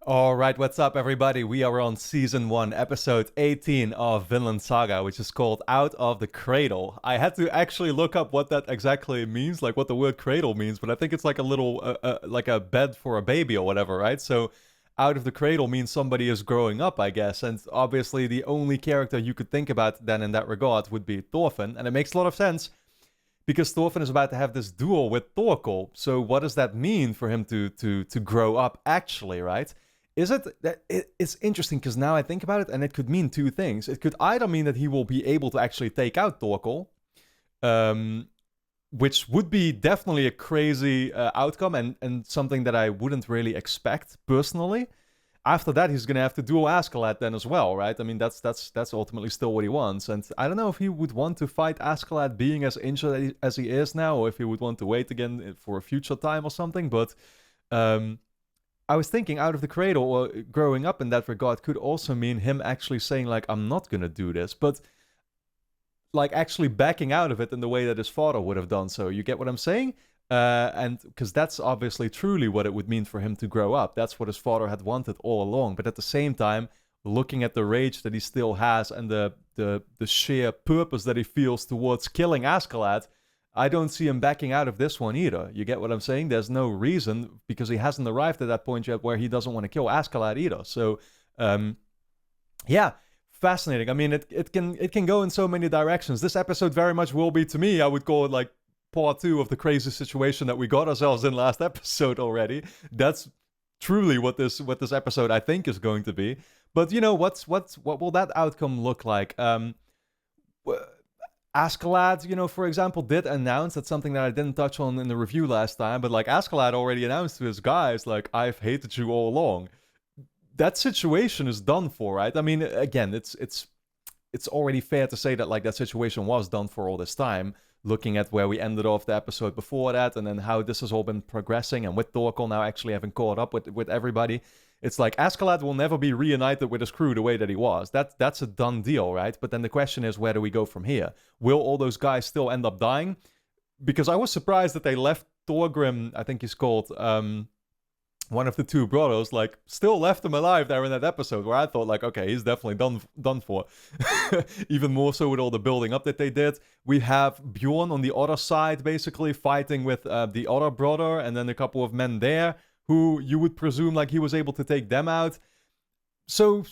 Alright, what's up everybody? We are on Season 1, Episode 18 of Vinland Saga, which is called Out of the Cradle. I had to actually look up what that exactly means, like what the word cradle means, but I think it's like a little, like a bed for a baby or whatever, right? So, out of the cradle means somebody is growing up, I guess, and obviously the only character you could think about then in that regard would be Thorfinn, and it makes a lot of sense because Thorfinn is about to have this duel with Thorkell. So what does that mean for him to grow up actually, right? Is it that it's interesting because now I think about it, and it could mean two things. It could either mean that he will be able to actually take out Thorkell, which would be definitely a crazy outcome and something that I wouldn't really expect personally. After that, he's gonna have to duel Askeladd then as well, right? I mean, that's ultimately still what he wants, and I don't know if he would want to fight Askeladd being as injured as he is now, or if he would want to wait again for a future time or something. But I was thinking out of the cradle or growing up in that regard could also mean him actually saying like, I'm not gonna do this, but like actually backing out of it in the way that his father would have done so. You get what I'm saying? And because that's obviously truly what it would mean for him to grow up. That's what his father had wanted all along. But at the same time, looking at the rage that he still has and the sheer purpose that he feels towards killing Askeladd, I don't see him backing out of this one either. You get what I'm saying? There's no reason, because he hasn't arrived at that point yet where he doesn't want to kill Askeladd either. So, yeah, fascinating. I mean, it can go in so many directions. This episode very much will be, to me, I would call it like part 2 of the crazy situation that we got ourselves in last episode already. That's truly what this episode I think is going to be. But you know, what will that outcome look like? Askeladd, you know, for example, did announce, that's something that I didn't touch on in the review last time, but like Askeladd already announced to his guys, like, I've hated you all along. That situation is done for, right? I mean, again, it's already fair to say that like that situation was done for all this time, looking at where we ended off the episode before that, and then how this has all been progressing, and with Thorkell now actually having caught up with everybody. It's like Askeladd will never be reunited with his crew the way that he was. That's a done deal, right? But then the question is, where do we go from here? Will all those guys still end up dying? Because I was surprised that they left Thorgrim, I think he's called, one of the two brothers, like, still left him alive there in that episode, where I thought, like, okay, he's definitely done for. Even more so with all the building up that they did. We have Bjorn on the other side, basically, fighting with the other brother, and then a couple of men there, who you would presume, like, he was able to take them out. So,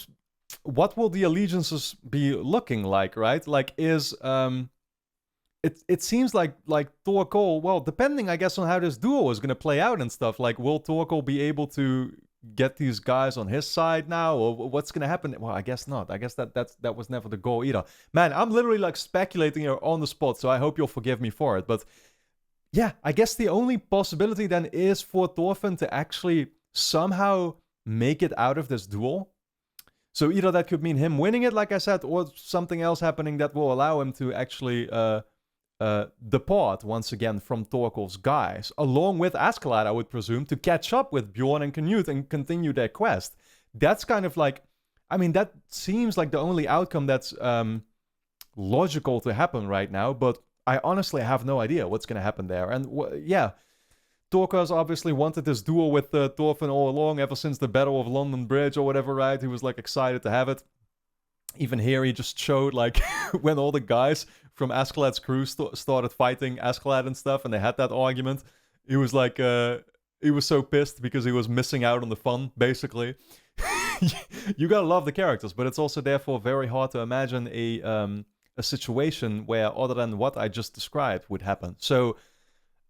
what will the allegiances be looking like, right? Like, is... It seems like Thorkell, well, depending, I guess, on how this duel is going to play out and stuff, like, will Thorkell be able to get these guys on his side now, or what's going to happen? Well, I guess not. I guess that was never the goal either. Man, I'm literally, like, speculating here on the spot, so I hope you'll forgive me for it. But, yeah, I guess the only possibility then is for Thorfinn to actually somehow make it out of this duel. So either that could mean him winning it, like I said, or something else happening that will allow him to actually... depart once again from Thorkell's guys, along with Askeladd, I would presume, to catch up with Bjorn and Canute and continue their quest. That's kind of like, I mean, that seems like the only outcome that's logical to happen right now, but I honestly have no idea what's going to happen there. And yeah, Thorkell has obviously wanted this duel with Thorfinn all along, ever since the Battle of London Bridge or whatever, right? He was like excited to have it. Even here, he just showed, like, when all the guys from Askeladd's crew started fighting Askeladd and stuff, and they had that argument, he was like, he was so pissed because he was missing out on the fun, basically. You gotta love the characters, but it's also therefore very hard to imagine a situation where, other than what I just described, would happen. So,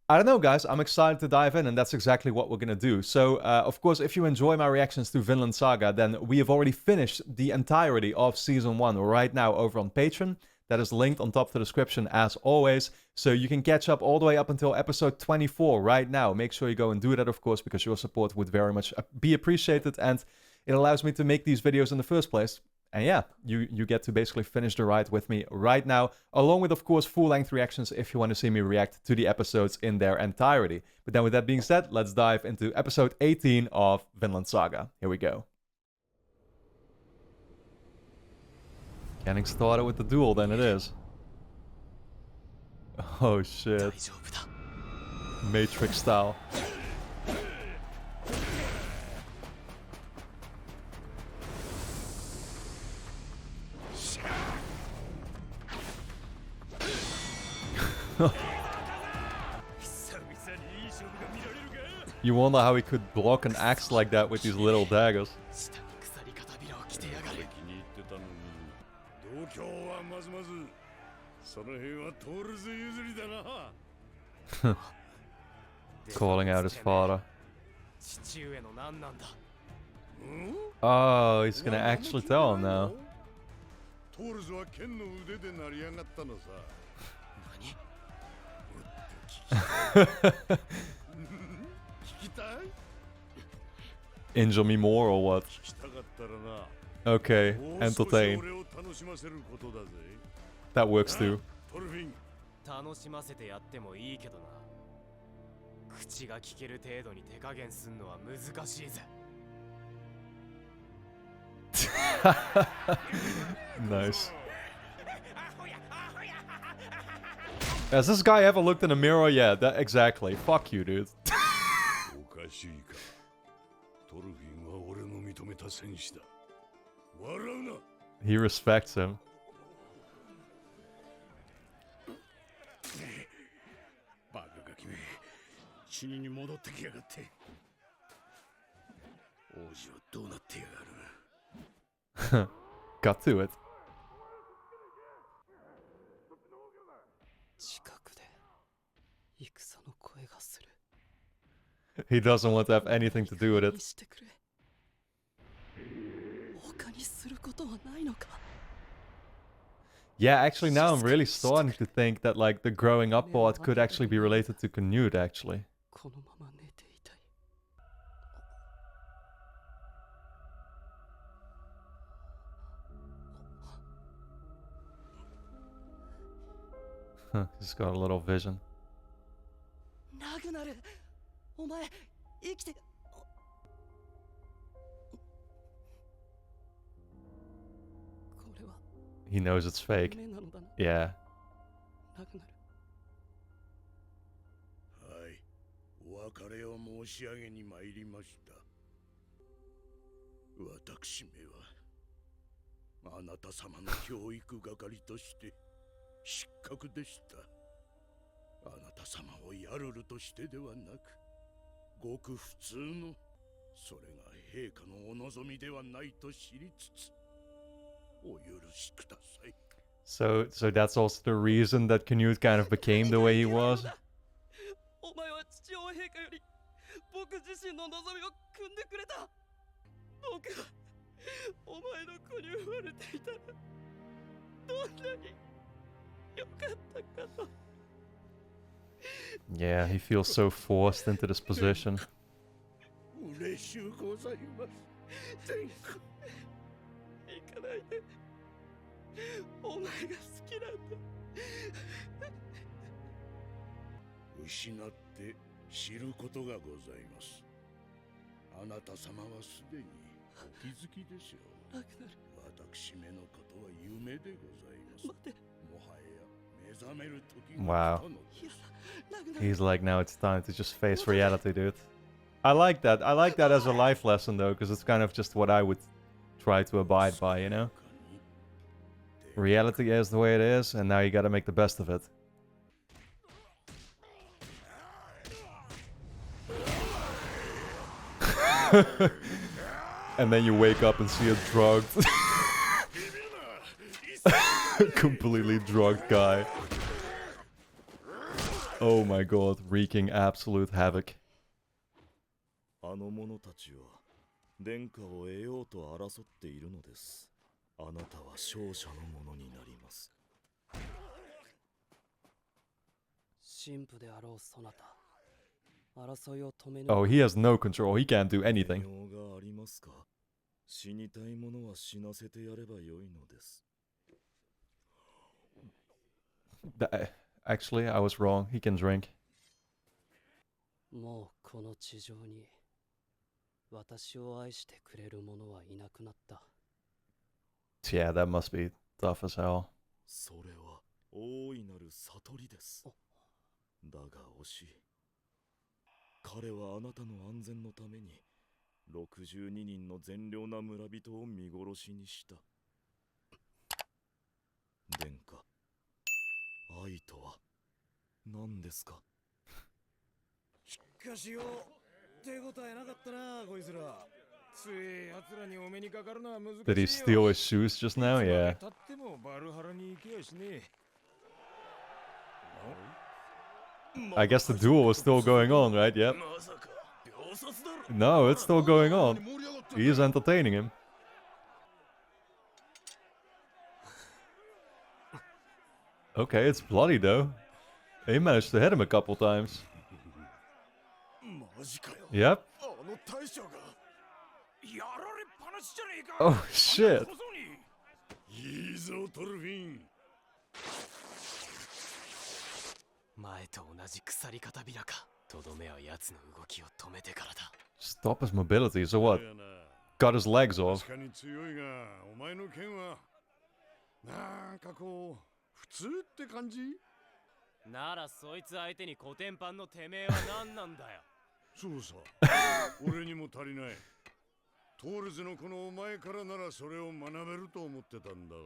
I don't know, guys. I'm excited to dive in, and that's exactly what we're going to do. So, of course, if you enjoy my reactions to Vinland Saga, then we have already finished the entirety of Season 1 right now over on Patreon. That is linked on top of the description, as always. So you can catch up all the way up until episode 24 right now. Make sure you go and do that, of course, because your support would very much be appreciated, and it allows me to make these videos in the first place. And yeah, you get to basically finish the ride with me right now, along with, of course, full-length reactions if you want to see me react to the episodes in their entirety. But then with that being said, let's dive into episode 18 of Vinland Saga. Here we go. Getting started with the duel, then it is. Oh shit. Matrix style. You wonder how he could block an axe like that with these little daggers. Calling out his father. Oh, he's gonna actually tell him now. Injure me more or what? Okay, entertain. That works too. Nice. Has this guy ever looked in a mirror? Yeah, that exactly. Fuck you, dude. He respects him. Got to it. He doesn't want to have anything to do with it. Yeah, actually now I'm really starting to think that like the growing up part could actually be related to Canute actually. He's got a little vision. He knows it's fake. Yeah. So that's also the reason that Canute kind of became the way he was. Yeah, he feels so forced into this position. Wow. He's like, now it's time to just face reality, dude. I like that. I like that as a life lesson, though, because it's kind of just what I would try to abide by, you know? Reality is the way it is, and now you gotta make the best of it. And then you wake up and see a drugged... completely drugged guy. Oh my god, wreaking absolute havoc. Oh, he has no control. He can't do anything. Actually, I was wrong. He can drink. Yeah, that must be tough as hell. 何ですか。しかしよ、手応えなかったな、こいつら。つい奴らにお目にかかるのは難しいよ。 Did he steal his shoes just now? いつま Yeah. で経ってもバルハラに行けやしねえ。 I guess the duel was still going on, right? Yep. No, it's still going on. He is entertaining him. Okay, it's bloody though. He managed to hit him a couple times. Yep. Oh shit. いいぞ、トルフィン。前と同じ鎖片びらか。とどめは奴の動きを止めてからだ。Stop his mobility, so what? Got his legs off. 確かに強いが、お前の剣はなんかこう普通って感じ？ならそいつ相手にコテンパンのてめえは何なんだよ。そうさ、俺にも足りない。トールズのこのお前からならそれを学べると思ってたんだが、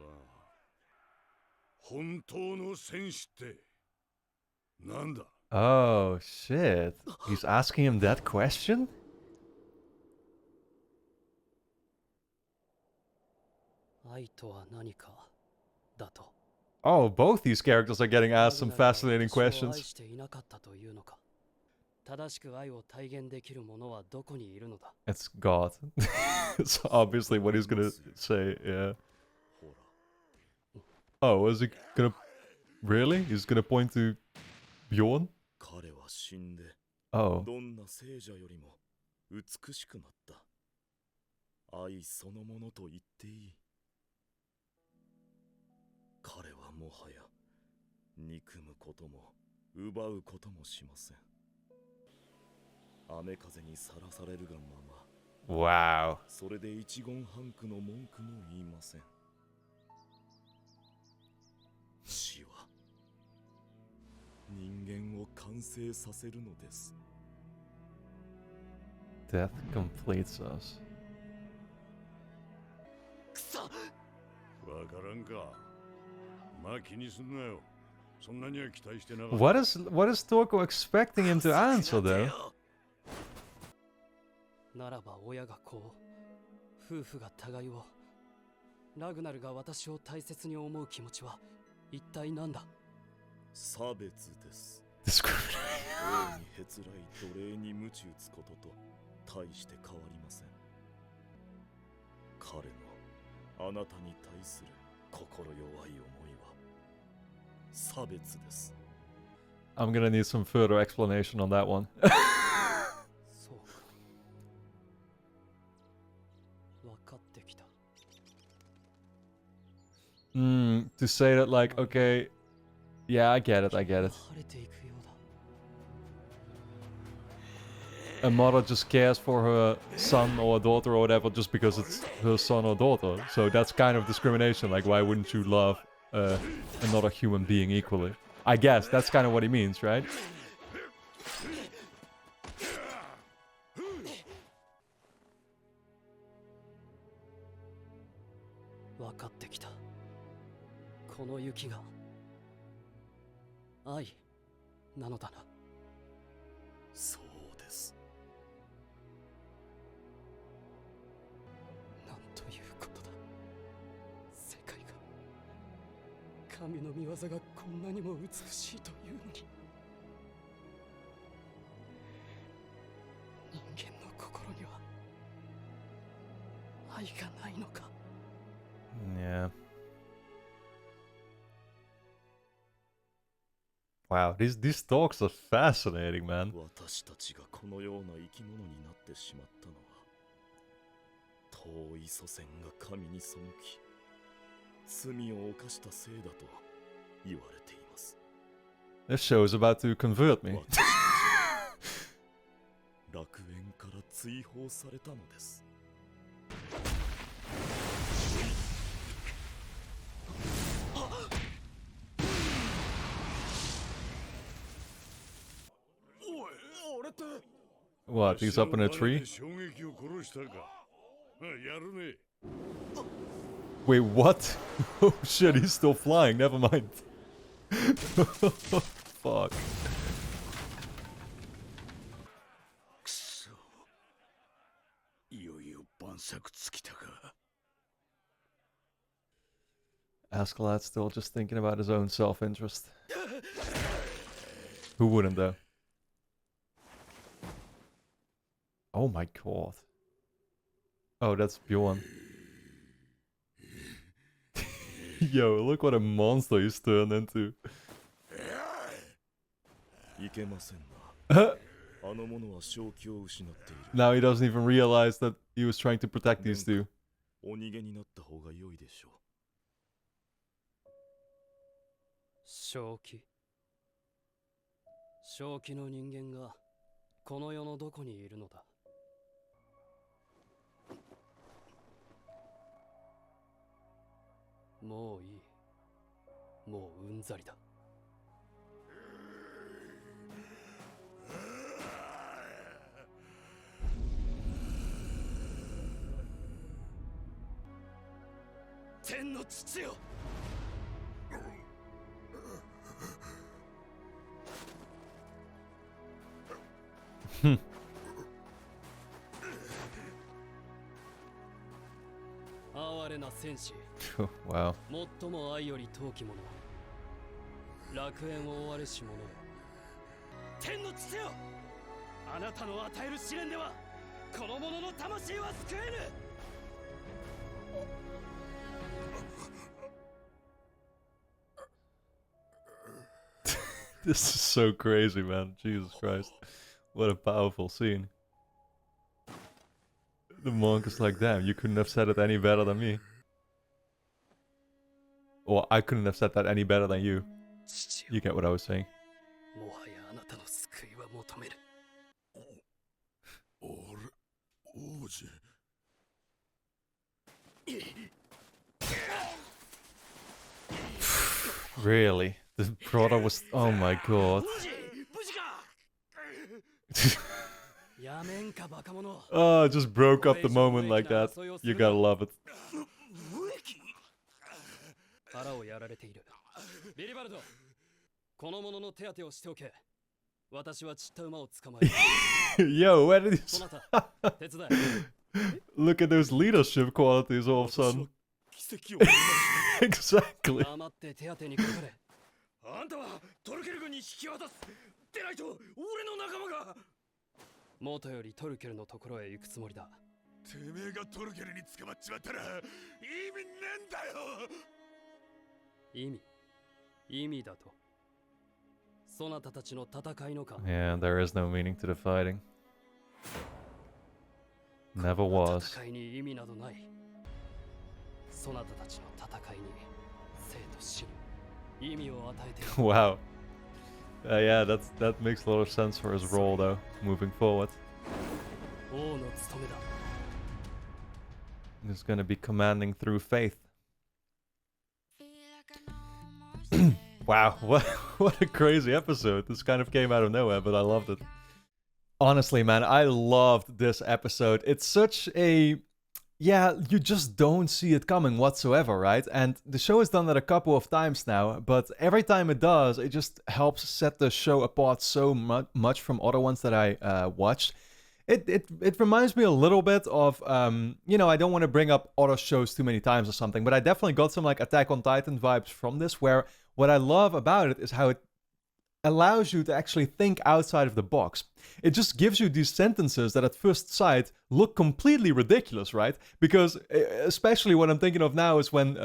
本当の戦士ってなんだ？ Oh shit. He's asking him that question? 愛とは何かだと。 Oh, both these characters are getting asked some fascinating questions. 愛していなかったというのか。正しく愛を体現できる者はどこにいるのだ。 It's God. It's obviously what he's gonna say, yeah. Oh, is he gonna... Really? He's gonna point to Bjorn? 彼は死んで Oh. どんな聖者よりも美しくなった。愛そのものと言っていい。彼はもはや憎むことも奪うこともしません。雨風にさらされるがまま、 Wow. それで一言半句の文句も言いません。死は人間を完成させるのです。 Death completes us. くそ。わからんか。まあ気にすんなよ。そんなには期待してなかった。What is Thorkell expecting him to answer though? ならば親が子を、夫婦が互いを、ラグナルが私を大切に思う気持ちは一体何だ。差別です。王にへつらい奴隷に鞭打つことと大して変わりません。彼のあなたに対する心弱い思いは差別です。 I'm gonna need some further explanation on that one. そうか。分かってきた。To say that like, okay, yeah, I get it. 晴れていくようだ。 A mother just cares for her son or a daughter or whatever just because it's her son or daughter. So that's kind of discrimination. Like, why wouldn't you love another human being equally? I guess that's kind of what he means, right? 分かってきた。この雪が愛なのだな。そうです。なんということだ。世界が神の御業がこんなにも美しいというのに、人間の心には愛がないのか。 Yeah. Wow, these talks are fascinating, man. 私たちがこのような生き物になってしまったのは、遠い祖先が神に背き、罪を犯したせいだと言われています。 This show is about to convert me. 楽園から追放されたのです。 What, he's up in a tree? Wait, what? Oh shit, he's still flying, never mind. fuck? くそ。いよいよ晩作尽きたか。 Askeladd's still just thinking about his own self-interest. Who wouldn't, though? Oh my god. Oh, that's Bjorn. Yo, look what a monster he's turned into. いけませんな。あの者は正気を失っている。 Now he doesn't even realize that he was trying to protect these two. お逃げになった方が良いでしょう。正気。正気の人間がこの世のどこにいるのだ。もういい。もううんざりだ。天の父よ。哀れな戦士。Wow. 最も愛より遠き者。楽園を追われし者よ。天の父よ。あなたの与える試練ではこの者の魂は救えぬ。 This is so crazy, man. Jesus Christ. What a powerful scene. The monk is like, damn, you couldn't have said it any better than me. Or I couldn't have said that any better than you. You get what I was saying. もはやあなたの救いは求める。王子。 Really? The brother was... Oh my god. Oh, it just broke up the moment like that. You gotta love it. 腹をやられている。ビリバルド、この者の手当てをしておけ。私は散った馬を捕まえる。 Yo, where did he... そなた、手伝え。 Look at those leadership qualities all of a sudden. Exactly. 黙って手当てにかかれ。あんたはトルケル軍に引き渡す。でないと俺の仲間が。元よりトルケルのところへ行くつもりだ。てめえがトルケルに捕まっちまったら意味ねえんだよ。意味だと。そなたたちの戦いのか。 Yeah, there is no meaning to the fighting. Never was. 戦いに意味などない。そなたたちの戦いに生と死に意味を与えている。 Wow. Yeah, that makes a lot of sense for his role, though, moving forward. 王の務めだ。 He's gonna be commanding through faith. Wow, what a crazy episode. This kind of came out of nowhere, but I loved it. Honestly, man, I loved this episode. It's such a... Yeah, you just don't see it coming whatsoever, right? And the show has done that a couple of times now, but every time it does, it just helps set the show apart so much from other ones that I watched. It reminds me a little bit of, you know, I don't want to bring up other shows too many times or something, but I definitely got some like Attack on Titan vibes from this, where what I love about it is how it allows you to actually think outside of the box. It just gives you these sentences that at first sight look completely ridiculous, right? Because especially what I'm thinking of now is when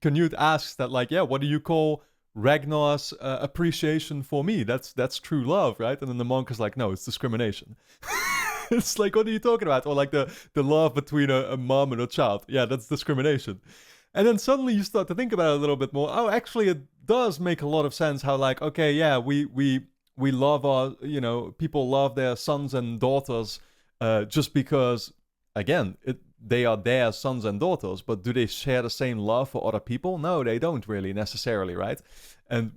Canute asks that, like, yeah, what do you call Ragnar's appreciation for me? That's true love, right? And then the monk is like, no, it's discrimination. It's like, what are you talking about? Or like the love between a mom and a child. Yeah, that's discrimination. And then suddenly you start to think about it a little bit more. Oh, actually, it does make a lot of sense how, like, okay, yeah, we love our, you know, people love their sons and daughters just because, again, they are their sons and daughters, but do they share the same love for other people? No, they don't really necessarily, right? And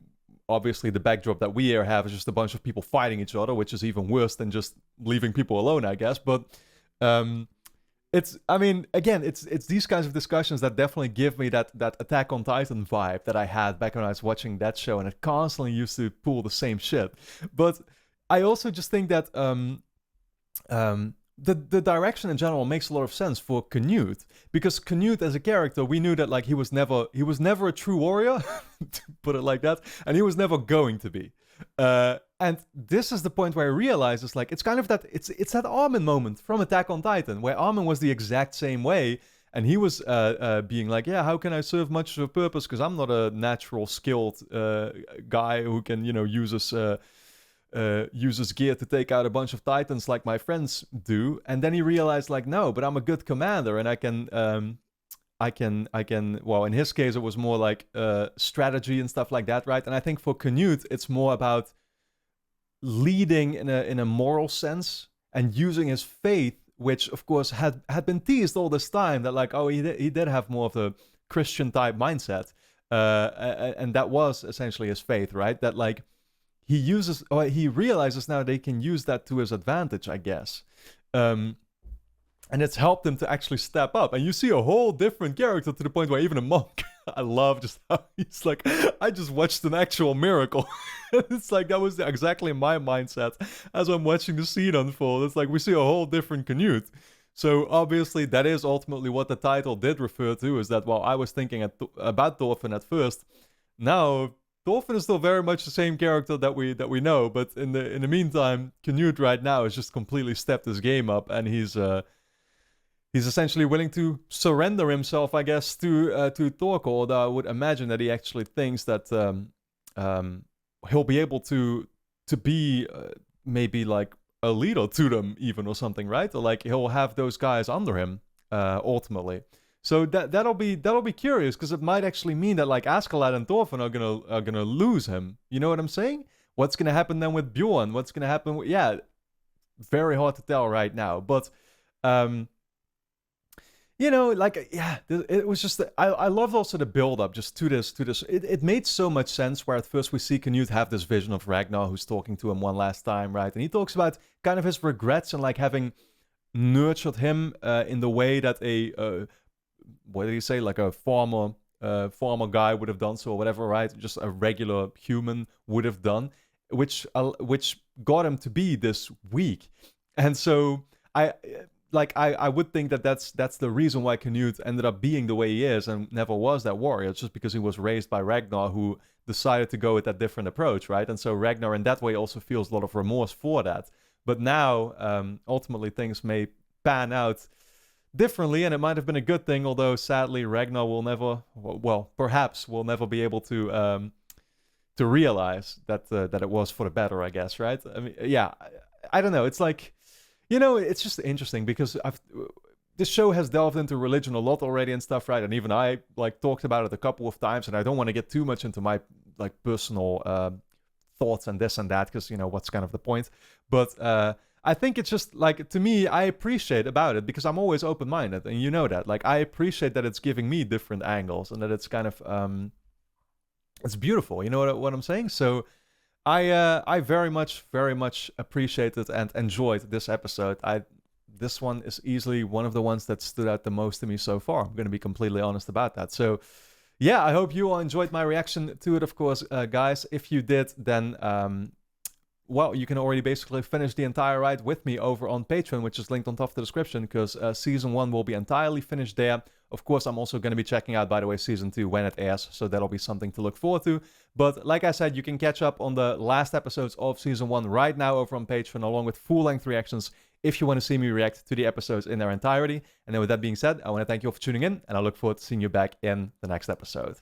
obviously the backdrop that we here have is just a bunch of people fighting each other, which is even worse than just leaving people alone, I guess. But I mean, again, it's these kinds of discussions that definitely give me that Attack on Titan vibe that I had back when I was watching that show, and it constantly used to pull the same shit. But I also just think that the direction in general makes a lot of sense for Canute, because Canute as a character, we knew that like he was never a true warrior, to put it like that, and he was never going to be. And this is the point where I realize it's like it's kind of that it's that Armin moment from Attack on Titan, where Armin was the exact same way, and he was being like, yeah, how can I serve much of a purpose? Because I'm not a natural skilled guy who can use his gear to take out a bunch of Titans like my friends do. And then he realized like, no, but I'm a good commander, and I can well, in his case it was more like strategy and stuff like that, right? And I think for Canute it's more about leading in a moral sense and using his faith, which of course had been teased all this time, that like, oh, he did have more of a Christian type mindset, and that was essentially his faith, right? That like he realizes now they can use that to his advantage, I guess. And it's helped him to actually step up. And you see a whole different character, to the point where even a monk, I love just how he's like, I just watched an actual miracle. It's like, that was exactly my mindset as I'm watching the scene unfold. It's like, we see a whole different Canute. So obviously that is ultimately what the title did refer to, is that while I was thinking about Thorfinn at first, now Thorfinn is still very much the same character that we know. But in the meantime, Canute right now has just completely stepped his game up, and he's essentially willing to surrender himself, I guess, to Thorkell. Although I would imagine that he actually thinks that he'll be able to be maybe like a leader to them even, or something, right? Or like he'll have those guys under him ultimately. So that'll be curious, because it might actually mean that like Askeladd and Thorfinn are gonna lose him. You know what I'm saying? What's gonna happen then with Bjorn? What's gonna happen with, yeah, very hard to tell right now, but like, yeah, it was just, I loved also the build-up just to this. It made so much sense, where at first we see Canute have this vision of Ragnar who's talking to him one last time, right? And he talks about kind of his regrets and like having nurtured him in the way that what did he say? Like a farmer guy would have done so, or whatever, right? Just a regular human would have done, which got him to be this weak. And so I would think that that's the reason why Canute ended up being the way he is and never was that warrior. It's just because he was raised by Ragnar, who decided to go with that different approach, right? And so Ragnar in that way also feels a lot of remorse for that. But now, ultimately, things may pan out differently, and it might have been a good thing, although sadly Ragnar will never, well, perhaps will never be able to realize that it was for the better, I guess, right? I mean, yeah, I don't know. It's like, it's just interesting, because this show has delved into religion a lot already and stuff, right? And even I like talked about it a couple of times, and I don't want to get too much into my like personal thoughts and this and that, because what's kind of the point. But I think it's just like, to me, I appreciate about it, because I'm always open-minded, and you know that. Like, I appreciate that it's giving me different angles, and that it's kind of it's beautiful. You know what I'm saying? So I very much appreciated and enjoyed this episode. This one is easily one of the ones that stood out the most to me so far. I'm going to be completely honest about that. So yeah, I hope you all enjoyed my reaction to it, of course, guys. If you did, then well, you can already basically finish the entire ride with me over on Patreon, which is linked on top of the description, because Season 1 will be entirely finished there. Of course, I'm also going to be checking out, by the way, Season 2 when it airs, so that'll be something to look forward to. But like I said, you can catch up on the last episodes of Season 1 right now over on Patreon, along with full-length reactions, if you want to see me react to the episodes in their entirety. And then with that being said, I want to thank you all for tuning in, and I look forward to seeing you back in the next episode.